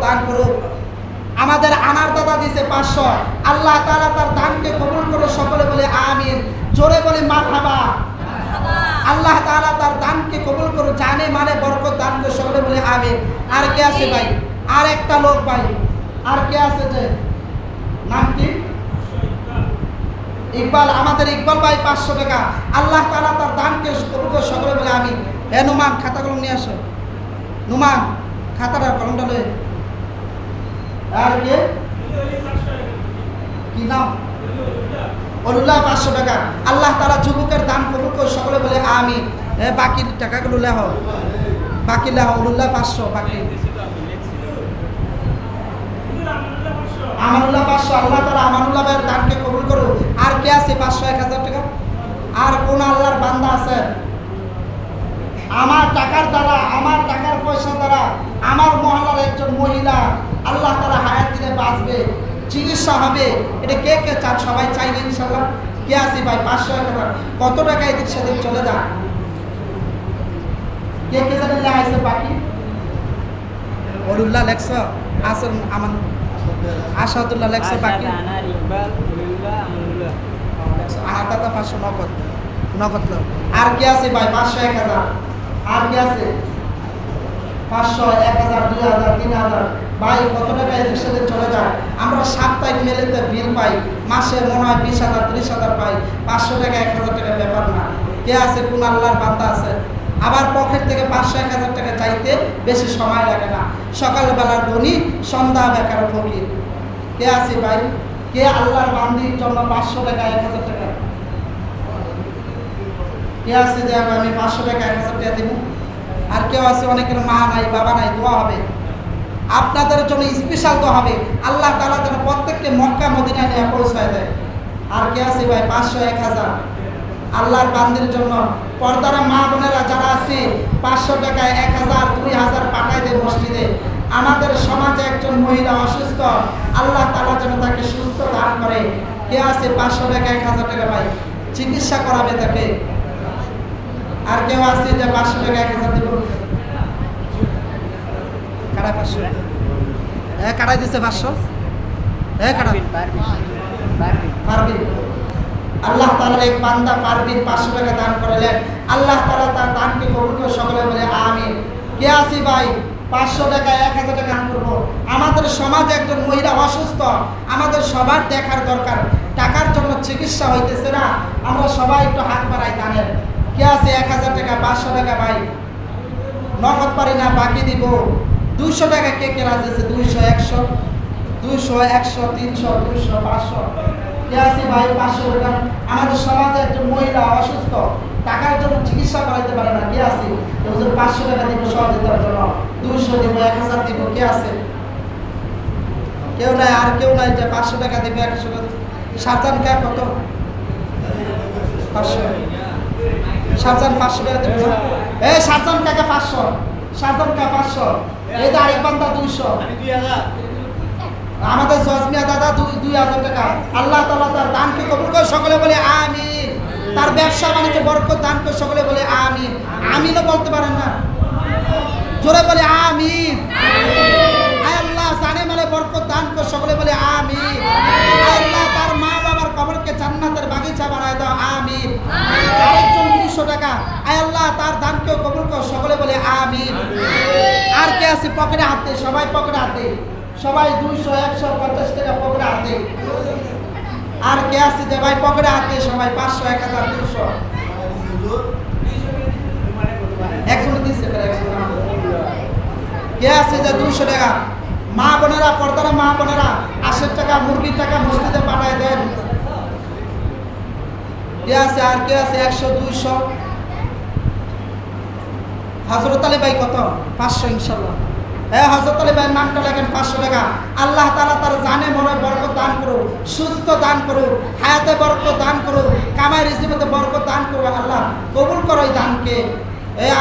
দান করুক। আমাদের আনার দাদা দিছে 500, আল্লাহ তাআলা তার দানকে কবুল করে সকলে বলে আমিন। জোরে বলি মারহাবা। আল্লাহ তাআলা তার দানকে কবুল করে, জানে মানে বরকত দান করে সকলে বলে আমিন। আর কে আছে ভাই? আর একটা লোক ভাই, আর কে আছে যে নাম কি? ইকবাল। আমাদের ইকবাল ভাই 500 টাকা, আল্লাহ তাআলা তার দানকে কবুল করে সকলে বলে আমিন। এ নুমান, খাতা কলম নিয়ে আসো। নুমান, খাতাটা কলমটা লয়ে। আর কে? কি নাম? অরুল্লাহ 500 টাকা, আল্লাহ তাআলা যুবকের দান কবুল করে সকলে বলে আমিন। বাকি টাকাগুলো লেহ, বাকি লেহ। অরুল্লাহ 500, বাকি আমানুল্লাহ 500, আল্লাহ তাআলা আমানুল্লাহ ভাইয়ের দানকে কবুল করুক। আর কে আছে 500, 1000 টাকা? আর কোন আল্লাহর বান্দা আছে? আমার টাকার দ্বারা, আমার টাকার পয়সা দ্বারা আমার মহল্লার একজন মহিলা আল্লাহ তাআলা হায়াত দিলে বাঁচবে, চিকিৎসা হবে, এটা কে কে চান? সবাই চাইলে ইনশাআল্লাহ। কে আছে ভাই? 500, 1000, কত টাকা এদিক সেদিক চলে যায়? কে কে জানি লাগাইছে বাকি? অরুল্লাহ লেখছ, আসল আমান আসাদুল্লাহ লেখছ বাকি? আনার দাদা 500 নগদ, নগদ লোক। আর কে আছে ভাই? 500, 1000। আর কে আছে? 500, 1000, 2000, 3000। ভাই কত টাকা এদিক সেদিক চলে যায়? আমরা সাপ্তাহিক মেলেতে বিল পাই, মাসে মনে হয় 20,000, 30,000 পাই। 500 টাকা 1000 টাকা ব্যাপার না। কে আছে? কোন আল্লাহর বান্দা আছে? আবার পকেট থেকে 500, 1000 টাকা চাইতে বেশি সময় লাগে না। সকালবেলার ধনী, সন্ধ্যা বেকার ফকির। কে আছে ভাই? কে আল্লাহর বান্দির জন্য 500 টাকা 1000 টাকা? কে আছে যে আমি 500 টাকা 1000 টাকা দেব? আর কেউ আছে অনেকের মা নাই, বাবা নাই, দোয়া হবে আপনাদের জন্য, স্পেশাল দোয়া হবে আল্লাহ তাআলা যেন প্রত্যেককে মক্কা মদিনায় নিয়ে পৌঁছায় দেয়। আর কে আছে ভাই? 500, 1000 আল্লাহর বান্দির জন্য। পর্দারা মা বোনেরা যারা আছে 500 টাকা 1000, 2000 পাঠায় দেয় মসজিদে। আমাদের সমাজে একজন মহিলা অসুস্থ, আল্লাহ তাআলা যেন তাকে সুস্থ দান করে। কে আছে 500 টাকা 1000 টাকা ভাই? চিকিৎসা করাবে তাকে। আর কেউ আছে যে 500 টাকা 1000 দেব? কারা 500? কারাই দিছে 500? কারা? পারবিন। আল্লাহ তাআলার এক বান্দা পারবিন 500 টাকা দান করলেন, আল্লাহ তাআলা তার দানকে কবুল করে সকলে বলে আমিন। কে আছে ভাই? 500 টাকা 1000 টাকা দান করব। আমাদের সমাজে একজন মহিলা অসুস্থ, আমাদের সবার দেখার দরকার, টাকার জন্য চিকিৎসা হইতেছে না, আমরা সবাই একটু হাত বাড়াই দানের। কে আছে? 1000 টাকা 500 টাকা ভাই? নগদ পারি না, বাকি দিব। 200 টাকা কে কে রাজি আছে? 200, 100, 200, 100, 300, 200, 500। কে আছে ভাই? 500 টাকা। আমাদের সমাজে একজন মহিলা অসুস্থ, টাকার জন্য চিকিৎসা করাইতে পারে না। কে আছে? 500 টাকা দিব সহযোগিতার জন্য, 200 দিব, 1000 দিব। কে আছে? কেউ নাই। আর কেউ নাই যে 500 টাকা দিবে, 100 টাকা? শাহজাহান কে কত? 500। শাহজাহান 500 টাকা দিবে। এই শাহজাহান কাকে 500? শাহজাহান কা 500? এই তো আরেক বান্দা 200। আমাদের জজমিয়া দাদা 2000 টাকা। আল্লাহ তাআলা তার দানকে কবুল করে সকলে বলে আমিন। তার ব্যবসা বাণিজ্যে বরকত দান করে সকলে বলে আমিন। আমিনও বলতে পারেন না, জোরে বলে আমিন। আয় আল্লাহ জানে মানে বরকত দান করে সকলে বলে আমিন। আয় আল্লাহ তার মা বাবার কবরকে জান্নাতের বাগিচা বানায় দাও, আমিন। আরেকজন 200 টাকা, আয় আল্লাহ তার দানকেও কবুল করে সকলে বলে আমিন। আর কে আছে? পকেটে হাত দে, সবাই পকেটে হাত দে, সবাই 200, 150 টাকা পকেটে হাত দে। আর কে আছে যে ভাই পকেটে হাত দে? সবাই 500, 1000, 200। একজন দিচ্ছে। কে আছে যে 200 টাকা? মা বোনেরা, পর্দারা মা বোনেরা 80 টাকা মুরগির টাকা মসজিদে পাঠায় দেন। কে আছে? আর কে আছে? 100, 200। হযরত আলী ভাই কত? 500 ইনশাআল্লাহ। হযরত আলী ভাইয়ের নামটা লেখেন 500 টাকা। আল্লাহ তাআলা তার জানে মনে বরকত দান করুক, সুস্থ দান করুক, হায়াতে বরকত দান করুক, কামাই রিজিকে বরকত দান করুক। আল্লাহ কবুল করো এই দানকে।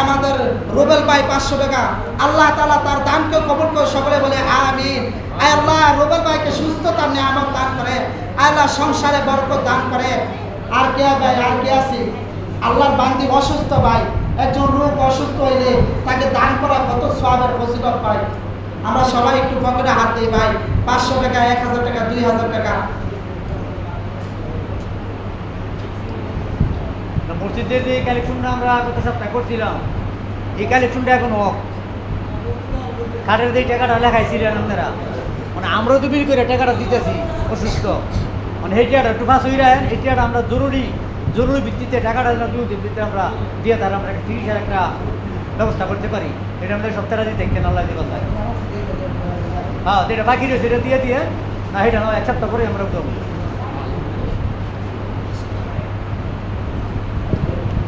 আমাদের রুবেল ভাই 500 টাকা, আল্লাহ তাআলা তার দানকে কবুল করে সকলে বলে আমিন। আয় আল্লাহ রুবেল ভাইকে সুস্থতার নিয়ামত দান করে, আল্লাহ সংসারে বরকত দান করে। আর কে ভাই? আর কে আছে? আল্লাহর বান্দি অসুস্থ ভাই, একজন রোগ অসুস্থ হইলে তাকে দান করা কত সওয়াবের ফজিলত পায়। আমরা সবাই একটু পকেটে হাত দিই ভাই, 500 টাকা, 1000 টাকা, 2000 টাকা। মসজিদের যে কালেকশনটা আমরা গত সপ্তাহে করছিলাম, এই কালেকশনটা এখন অফ। কাঠের যে টাকাটা লেখাইছিলেন আপনারা, মানে আমরাও তো বিল করে টাকাটা দিতেছি অসুস্থ, মানে এই টাকাটা একটু ফাঁস হয়ে যায়, এই টাকাটা আমরা জরুরি ভিত্তিতে টাকাটা ভিত্তিতে আমরা দিয়ে তারা আমরা একটা 30,000 একটা ব্যবস্থা করতে পারি। এটা আমাদের সপ্তাহটা দিয়ে দেখতেন আল্লাহ দিয়ে কথা। হ্যাঁ, যেটা বাকি রয়েছে সেটা দিয়ে না, এটা নয়, 1 সপ্তাহ পরে আমরা দেবো।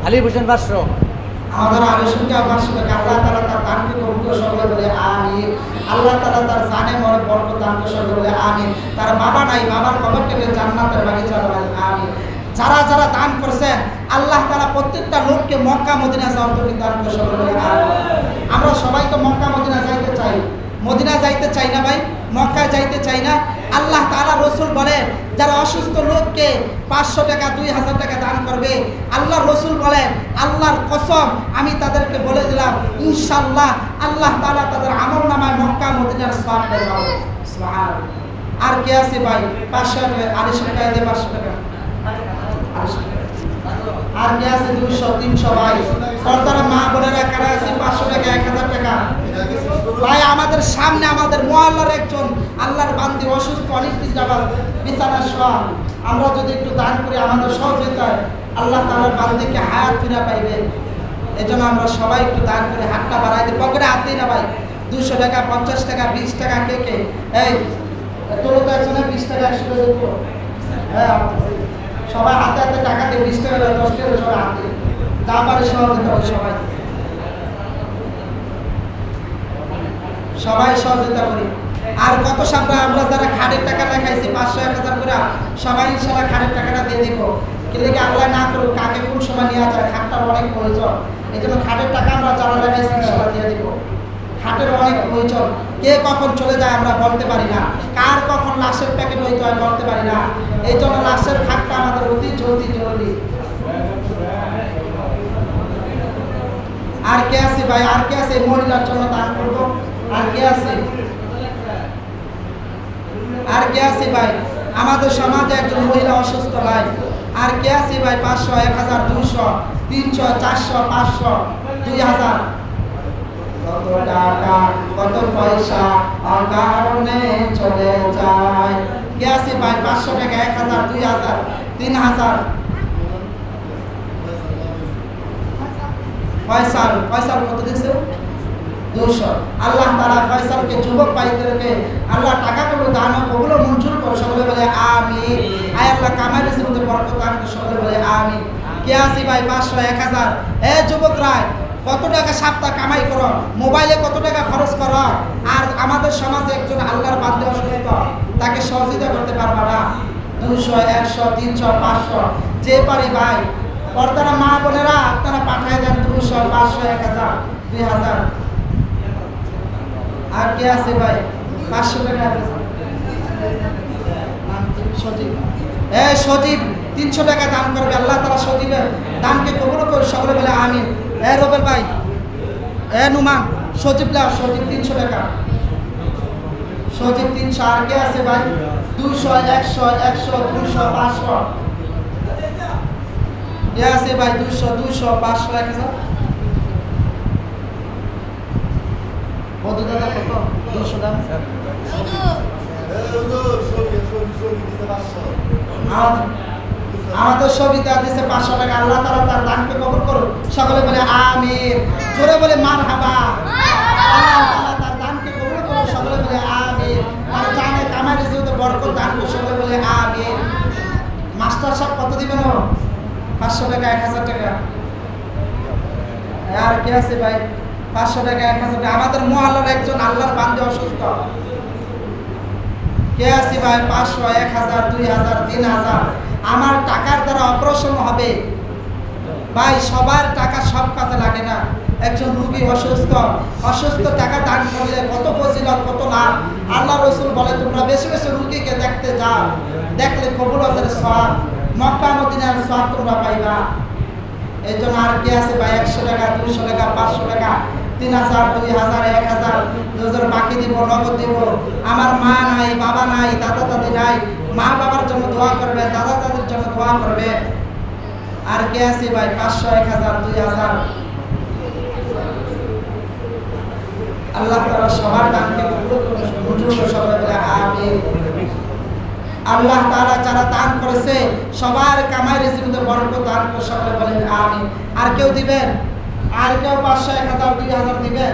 আলী হোসেন 500, আমাদের আলোচনা 500 টাকা। আল্লাহ তাআলা তার দানকে কবুল করে সকলে বলে আমিন। আল্লাহ তাআলা তার জানে মনে বরকত দান করে সকলে বলে আমিন। তার বাবা নাই, বাবার কবরটাকে জান্নাতের বাগিচা বানায় আমিন। যারা যারা দান করছেন আল্লাহ তাআলা প্রত্যেকটা লোককে মক্কা মদিনা যাওয়ার তৌফিক দান করে সকলে বলে আমিন। আমরা সবাই তো মক্কা মদিনা যাইতে চাই, মদিনা যাইতে চাই না ভাই, মক্কায় যাইতে চাই না। আল্লাহ তাআলা রাসূল বলেন যারা অসুস্থ লোককে 500 টাকা, 2000 টাকা দান করবে, আল্লাহ রাসূল বলেন আল্লাহর কসম আমি তাদেরকে বলে দিলাম ইনশাআল্লাহ আল্লাহ তাআলা তাদের আমলনামায় মক্কা মদিনার সওয়াব দেবে। সুবহানাল্লাহ। আর কে আছে ভাই? 500 টাকা, 250 টাকা দিয়ে 500 টাকা। আর কে আছে? 200, 300 ভাই। পর্দার মা বোনেরা কারা আছে? 500 টাকা, 1000 টাকা ভাই। আমাদের সামনে আমাদের মহল্লার একজন আল্লাহর বান্দি অসুস্থ, অনিশ্চিত যাবার বিছানা শোয়া, আমরা যদি একটু দান করি আমাদের সহযোগিতায় আল্লাহ তাআলার বান্দিকে হায়াত ফিরে পাইবে। এজন্য আমরা সবাই একটু দান করে হাতটা বাড়াই দিই, পকেটে হাত দিই না ভাই। 200 টাকা, 50 টাকা, 20 টাকা, কে কে এই তোলো তো একজনে 20 টাকা, 100 টাকা দিও। হ্যাঁ, সবাই হাতে হাতে টাকা দিয়ে 20 টাকা, 10 টাকা সবাই হাতে যা পারে সহযোগিতা করি, সবাই সহযোগিতা করি। আর কত সামনে আমরা যারা খাটের টাকা লেখাইছি 500, 1000 করে সবাই ইনশাআল্লাহ খাটের টাকাটা দিয়ে দিব। কিন্তু আল্লাহ না করুক কাকে কোন সময় নেওয়া যায়, খাটটার অনেক প্রয়োজন। এই জন্য খাটের টাকা আমরা যারা লেখাইছি ইনশাআল্লাহ দিয়ে দিব। খাটের অনেক প্রয়োজন, কে কখন চলে যায় আমরা বলতে পারি না, কার কখন লাশের প্যাকেট হইতে হয় বলতে পারি না। এই জন্য লাশের খাটটা আমাদের অতি জরুরি। আর কে আছে ভাই? আর কে আছে মহিলার জন্য দান করবো? আর কে আছে? আর কে আছে ভাই? আমাদের সমাজে একজন মহিলা অসুস্থ ভাই। আর কে আছে ভাই? 500, 1000, 200, 300, 400, 500, 2000। কত টাকা কত পয়সা অকারণে চলে যায়। কে আছে ভাই? 500 টাকা, 1000, 2000, 3000। ফয়সাল কত দিয়েছে? 200। আল্লাহ তাআলা ফয়সালকে যুবক ভাইদেরকে আল্লাহ টাকাগুলো দান ও কবুল ও মঞ্জুর করে সকলে বলে আমিন। আয় আল্লাহ কামাই রিজিকে বরকত দান করে সকলে বলে আমিন। কে আছে ভাই? 500, 1000। যুবকরা কত টাকা সপ্তাহ কামাই করো, মোবাইলে কত টাকা খরচ করো, আর আমাদের সমাজে একজন আল্লাহর বান্দা অসুস্থ, তাকে সহযোগিতা করতে পারবা না? 200, 100, 300, 500 যে পারি ভাই। পর্দারা মা বোনেরা আপনারা পাঠায় দেন 200, 500, 1000, 2000। আর কে আছে ভাই? 500 টাকা। সজীব 300 টাকা দান করবে। আল্লাহ তাআলা সজীবের দানকে কবুল করে সকলে বলে আমিন। রবেল ভাই, নুমান, সজীব 300 টাকা। সজীব 300। আর কে আছে ভাই? 200, 100, 200, 500। কে আছে ভাই? 200, 500, 1000। কত টাকা? কত? 200 টাকা। আমাদের সবিতা দিছে 500 টাকা। আল্লাহ তাআলা তার দানকে কবুল করুন সকলে বলে আমিন। জোরে বলে মারহাবা। আল্লাহ তাআলা তার দানকে কবুল করুন সকলে বলে আমিন। আর জানে কামাই রিজিকে বরকত দান করুন সকলে বলে আমিন। মাস্টার সাহেব কত দিবেন? 500 টাকা, 1000 টাকা। আর কে আছে ভাই? 500 টাকা, 1000 টাকা। আমাদের মহল্লার একজন আল্লাহর বান্দা অসুস্থ, কে আছে ভাই? 500, 1000, 2000, 3000। আমার টাকার দ্বারা অপারেশন হবে ভাই। সবার টাকা সব কাজে লাগে না। একজন রোগী অসুস্থ টাকা দান করলে কত ফজিলত, কত লাভ। আল্লাহ রাসূল বলে তোমরা বেশি বেশি রোগীকে দেখতে যাও, দেখলে কবুলতের সওয়াব, মক্কা মদিনার সওয়াব তোমরা পাইবা। এই জন্য আর কে আছে ভাই? 100 টাকা, 200 টাকা, 500 টাকা 3000, 2000, 1000 দুজন বাকি দিব, নগদ দিব। আমার মা নাই, বাবা নাই, দাদা দাদি নাই, মা বাবার জন্য দোয়া করবে, দাদা দাদির জন্য দোয়া করবে। আর কে আছে ভাই? 500, 1000, 2000। আল্লাহ তাআলা সবার দানকে কবুল করুন, মঞ্জুর করুন, সবাই বলে আমিন। আল্লাহ তাআলা যারা দান করেছে সবার কামাই রিজিকে বরকত দান করে, সকলে বলেন আমিন। আর কেউ দিবেন? আর কেউ 500, 1000, 2000 দিবেন?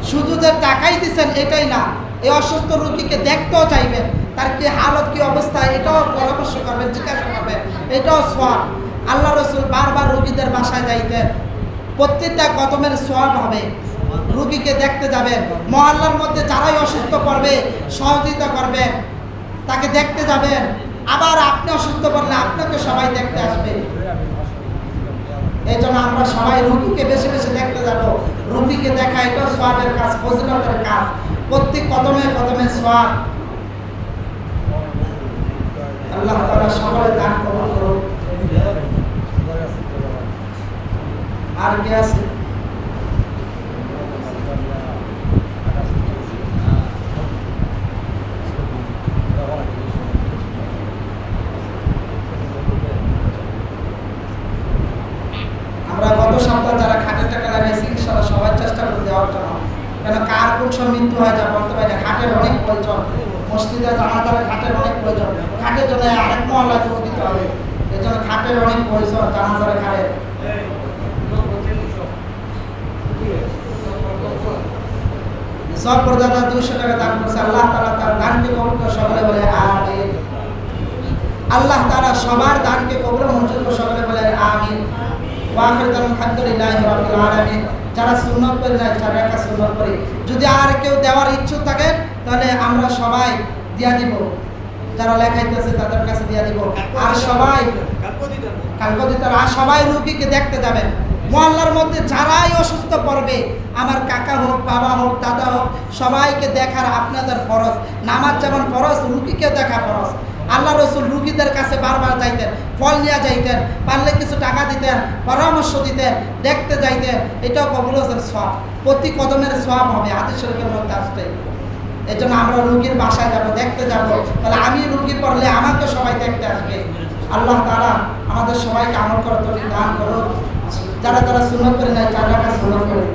শুধু যে টাকাই দিচ্ছেন এটাই না, এই অসুস্থ রোগীকে দেখতেও চাইবেন, তার কি হালত, কি অবস্থা, এটাও পরামর্শ করবেন, জিজ্ঞাসা করবেন, এটাও সওয়াব। আল্লাহ রাসূল বারবার রোগীদের বাসায় যাইতেন, প্রত্যেকটা কদমের সওয়াব হবে। রোগীকে দেখতে যাবেন, মহল্লার মধ্যে যারাই অসুস্থ পড়বে সহযোগিতা করবেন, তাকে দেখতে যাবেন। আবার আপনি অসুস্থ পড়লে আপনাকে সবাই দেখতে আসবে। এই জন্য আমরা সবাই রোগীকে বেশি বেশি দেখতে যাব। রোগীকে দেখা এটাও সওয়াবের কাজ, ফজিলতের কাজ। প্রত্যেক কদমে কদমে সওয়াব। আল্লাহ তাআলা সকলের দান কবুল করুন। আর কে আছে? আমরা গত সপ্তাহে যারা খাটের টাকা লাগাইছি ইনশাআল্লাহ সবাই চেষ্টা করে দেওয়ার জন্য। কেন কার কোন সময় মৃত্যু হয় যা বলতে পারি না। খাটের অনেক প্রয়োজন, মসজিদে জানাজার খাটের অনেক প্রয়োজন। খাটের জন্য আরেক মহল্লায় করে দিতে হবে, এই জন্য খাটের অনেক প্রয়োজন, জানাজার খাটের। সব প্রদাতা 200 টাকা দান করছে। আল্লাহ তাআলা তার দানকে কবুল করে, সকলে বলে আমিন। আল্লাহ তাআলা সবার দানকে কবুল মঞ্জুর করে, সকলে বলে আমিন। আলহামদুলিল্লাহি রাব্বিল আলামিন। যারা সুন্নাত পড়ে না তারা একটা সুন্নাত পড়ে। যদি আর কেউ দেওয়ার ইচ্ছুক থাকে তাহলে আমরা সবাই দিয়া দিব, যারা লেখাইতেছে তাদের কাছে দিয়া দিব। আর সবাই কালকে দিতে, আর সবাই রোগীকে দেখতে যাবেন। মহল্লার মধ্যে যারাই অসুস্থ পড়বে, আমার কাকা হোক, বাবা হোক, দাদা হোক, সবাইকে দেখার আপনাদের ফরজ। নামাজ যেমন ফরজ, রোগীকে দেখা ফরজ। আল্লাহ রাসূল রোগীদের কাছে বারবার যাইতেন, ফল নিয়ে যাইতেন, পারলে কিছু টাকা দিতেন, পরামর্শ দিতেন, দেখতে যাইতেন। এটাও কবুল হওয়ার সওয়াব, প্রতি কদমের সওয়াব হবে, হাদিস শরীফের মধ্যে আসছে। এই জন্য আমরা রোগীর বাসায় যাব, দেখতে যাব। তাহলে আমি রোগী পড়লে আমাকে সবাই দেখতে আসবে। আল্লাহ তাআলা আমাদের সবাইকে আমল করার তৌফিক দান করুন। যারা যারা সুন্নাত করে নাই তারা সুন্নাত করুন।